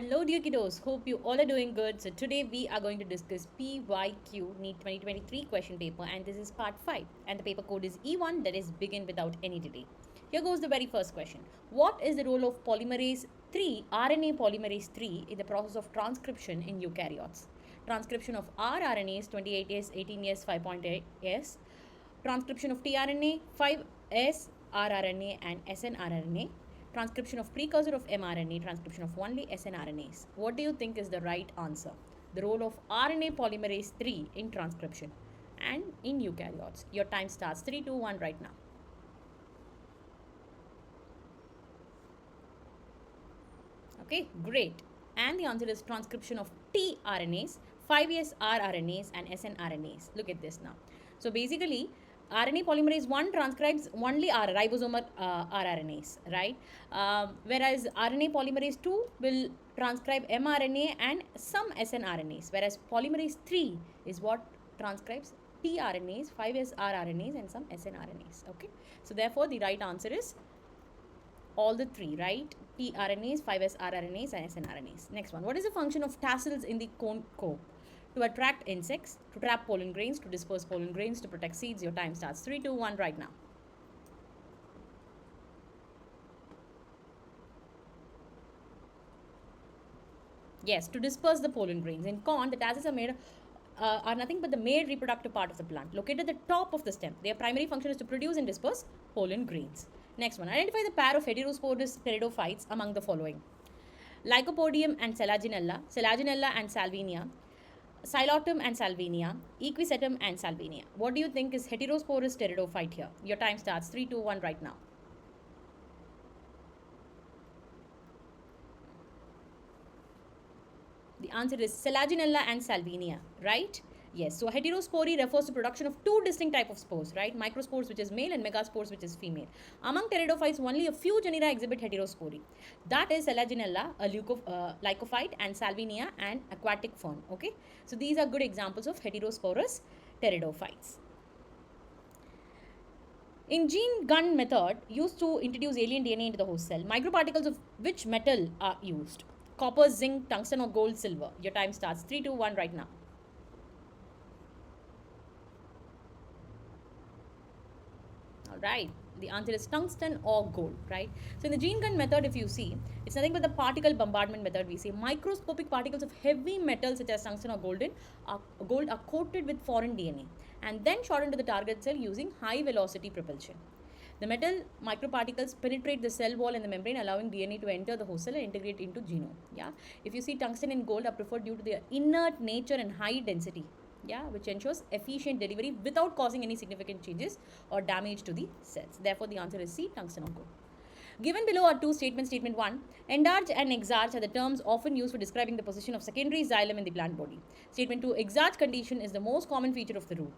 Hello dear kiddos, hope you all are doing good. So today we are going to discuss PYQ NEET 2023 question paper and this is part 5 and the paper code is E1, that is begin without any delay. Here goes the very first question. What is the role of polymerase 3, RNA polymerase 3 in the process of transcription in eukaryotes? Transcription of rRNAs 28S, 18S, 5.8S. Transcription of tRNA 5S, rRNA and snRNA. Transcription of precursor of mRNA, transcription of only snRNAs. What do you think is the right answer? The role of RNA polymerase 3 in transcription and in eukaryotes. Your time starts 3, 2, 1 right now. Okay, great. And the answer is transcription of tRNAs, 5S rRNAs and snRNAs. Look at this now. So basically, RNA polymerase 1 transcribes only ribosomal rRNAs, right? Whereas RNA polymerase 2 will transcribe mRNA and some snRNAs, whereas polymerase 3 is what transcribes tRNAs, 5S rRNAs and some snRNAs, okay? So therefore, the right answer is all the three, right? tRNAs, 5S rRNAs and snRNAs. Next one, what is the function of tassels in the cone cope? To attract insects, to trap pollen grains, to disperse pollen grains, to protect seeds. Your time starts 3, 2, 1 right now. Yes, to disperse the pollen grains. In corn, the tassels are nothing but the male reproductive part of the plant, located at the top of the stem. Their primary function is to produce and disperse pollen grains. Next one, identify the pair of heterosporous pteridophytes among the following: Lycopodium and Selaginella, Selaginella and Salvinia, Xylotum and Salvinia, Equisetum and Salvinia. What do you think is heterosporous pteridophyte here? Your time starts 3, 2, 1 right now. The answer is Selaginella and Salvinia, right? Yes, so heterospory refers to production of two distinct types of spores, right? Microspores, which is male, and megaspores, which is female. Among pteridophytes, only a few genera exhibit heterospory. That is Selaginella, a lycophyte, and Salvinia, an aquatic fern, okay? So these are good examples of heterosporous pteridophytes. In gene gun method used to introduce alien DNA into the host cell, microparticles of which metal are used? Copper, zinc, tungsten or gold, silver. Your time starts 3, 2, 1 right now. Right, the answer is tungsten or gold, right? So in the gene gun method, if you see, it's nothing but the particle bombardment method. We see microscopic particles of heavy metals such as tungsten or gold are coated with foreign DNA and then shot into the target cell using high velocity propulsion. The metal microparticles penetrate the cell wall and the membrane, allowing DNA to enter the host cell and integrate into genome. Yeah, if you see, tungsten and gold are preferred due to their inert nature and high density, yeah, which ensures efficient delivery without causing any significant changes or damage to the cells. Therefore, the answer is C, tungsten or gold. Given below are two statements. Statement 1, endarch and exarch are the terms often used for describing the position of secondary xylem in the plant body. Statement 2, exarch condition is the most common feature of the root.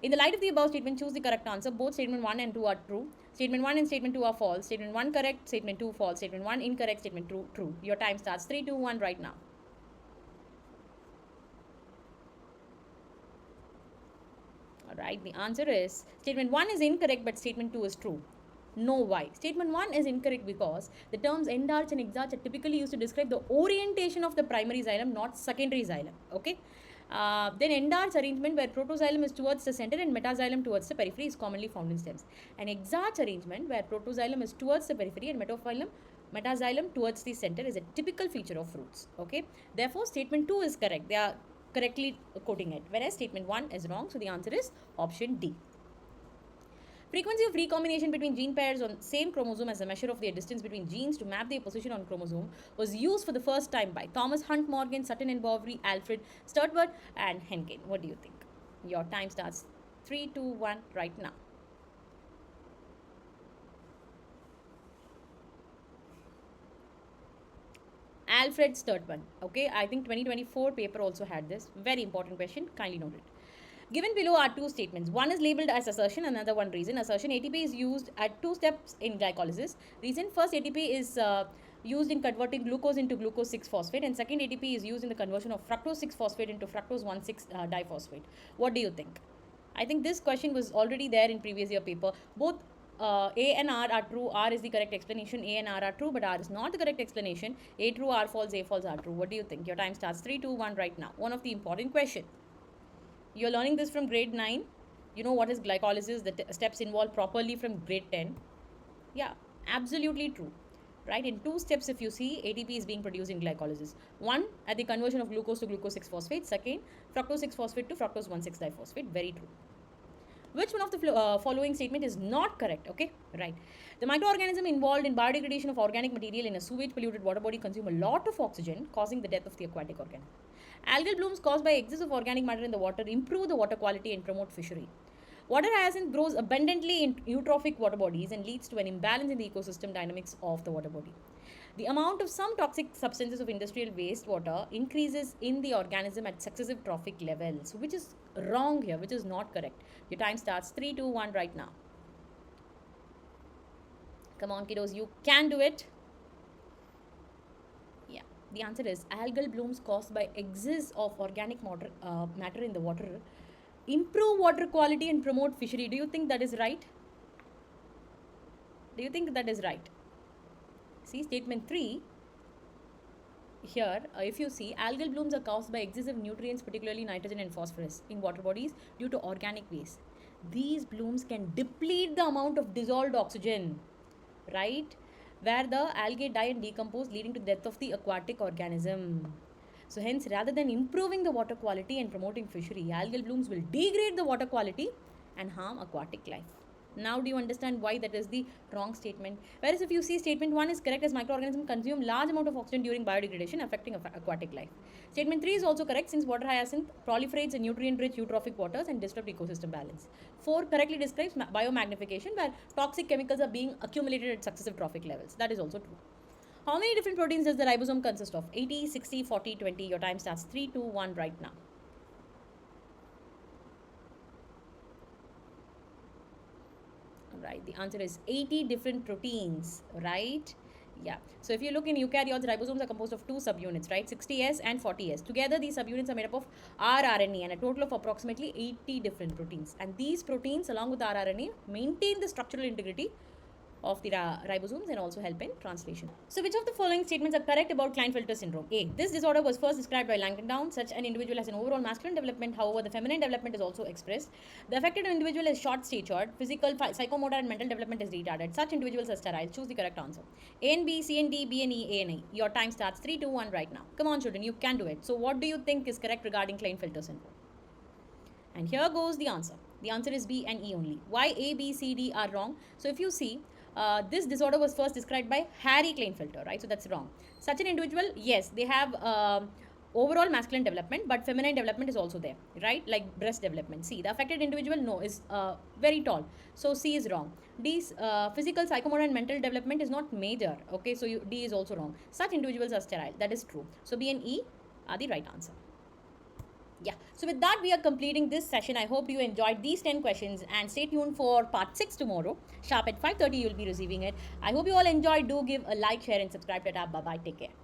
In the light of the above statement, choose the correct answer. Both statement 1 and 2 are true. Statement 1 and statement 2 are false. Statement 1 correct, statement 2 false. Statement 1 incorrect, statement 2 true. Your time starts 3, 2, 1 right now. Alright, the answer is statement 1 is incorrect but statement 2 is true. No, why? Statement 1 is incorrect because the terms endarch and exarch are typically used to describe the orientation of the primary xylem, not secondary xylem. Okay. Then endarch arrangement where protoxylem is towards the center and metaxylem towards the periphery is commonly found in stems. An exarch arrangement where protoxylem is towards the periphery and metaxylem towards the center is a typical feature of fruits. Okay. Therefore, statement 2 is correct. They are correctly quoting it, whereas statement 1 is wrong. So the answer is option D. Frequency of recombination between gene pairs on same chromosome as a measure of their distance between genes to map their position on chromosome was used for the first time by Thomas Hunt Morgan, Sutton and Boveri, Alfred Sturtevant and Henkin. What do you think? Your time starts 3, 2, 1 right now. Alfred Sturtevant. Okay, I think 2024 paper also had this. Very important question. Kindly note it. Given below are two statements. One is labeled as assertion, another one reason. Assertion, ATP is used at two steps in glycolysis. Reason, first ATP is used in converting glucose into glucose 6-phosphate and second ATP is used in the conversion of fructose 6-phosphate into fructose 1,6-diphosphate. What do you think? I think this question was already there in previous year paper. Both A and R are true, R is the correct explanation, A and R are true, but R is not the correct explanation. A true, R false, A false, R true. What do you think? Your time starts 3, 2, 1 right now. One of the important question. You're learning this from grade 9. You know what is glycolysis, the steps involved properly from grade 10. Yeah, absolutely true. Right, in 2 steps, if you see, ATP is being produced in glycolysis. One, at the conversion of glucose to glucose 6-phosphate. Second, fructose 6-phosphate to fructose 1,6-diphosphate. Very true. Which one of the following statement is not correct? Okay, right. The microorganism involved in biodegradation of organic material in a sewage polluted water body consume a lot of oxygen, causing the death of the aquatic organism. Algal blooms caused by excess of organic matter in the water improve the water quality and promote fishery. Water hyacinth grows abundantly in eutrophic water bodies and leads to an imbalance in the ecosystem dynamics of the water body. The amount of some toxic substances of industrial wastewater increases in the organism at successive trophic levels, which is wrong here, which is not correct. Your time starts 3, 2, 1 right now. Come on, kiddos, you can do it. Yeah, the answer is algal blooms caused by excess of organic matter in the water improve water quality and promote fishery. Do you think that is right? Do you think that is right? See, statement 3. Here, if you see, algal blooms are caused by excessive nutrients, particularly nitrogen and phosphorus, in water bodies due to organic waste. These blooms can deplete the amount of dissolved oxygen, right? Where the algae die and decompose, leading to death of the aquatic organism. So hence, rather than improving the water quality and promoting fishery, algal blooms will degrade the water quality and harm aquatic life. Now do you understand why that is the wrong statement? Whereas if you see statement 1 is correct, as microorganisms consume large amount of oxygen during biodegradation, affecting aquatic life. Statement 3 is also correct, since water hyacinth proliferates in nutrient-rich eutrophic waters and disrupt ecosystem balance. 4 correctly describes biomagnification, where toxic chemicals are being accumulated at successive trophic levels. That is also true. How many different proteins does the ribosome consist of? 80, 60, 40, 20. Your time starts 3, 2, 1 right now. Right, the answer is 80 different proteins, right? Yeah. So if you look in eukaryotes, ribosomes are composed of 2 subunits, right? 60S and 40S. Together, these subunits are made up of rRNA and a total of approximately 80 different proteins. And these proteins, along with the rRNA, maintain the structural integrity of the ribosomes and also help in translation. So which of the following statements are correct about Klinefelter syndrome? A. This disorder was first described by Langton Down. Such an individual has an overall masculine development, however the feminine development is also expressed. The affected individual is short-statured, physical, psychomotor and mental development is retarded. Such individuals are sterile. Choose the correct answer. A and B, C and D, B and E, A and I. Your time starts 3, 2, 1 right now. Come on children, you can do it. So what do you think is correct regarding Klinefelter syndrome? And here goes the answer. The answer is B and E only. Why A, B, C, D are wrong? So if you see, this disorder was first described by Harry Klinefelter, right? So that's wrong. Such an individual, yes, they have overall masculine development, but feminine development is also there, right? Like breast development. C, the affected individual, no, is very tall. So C is wrong. D's physical, psychomotor and mental development is not major. Okay, so D is also wrong. Such individuals are sterile. That is true. So B and E are the right answer. Yeah, so with that we are completing this session. I hope you enjoyed these 10 questions and stay tuned for part 6 tomorrow. Sharp at 5:30 you'll be receiving it. I hope you all enjoyed. Do give a like, share and subscribe to our. Bye bye. Take care.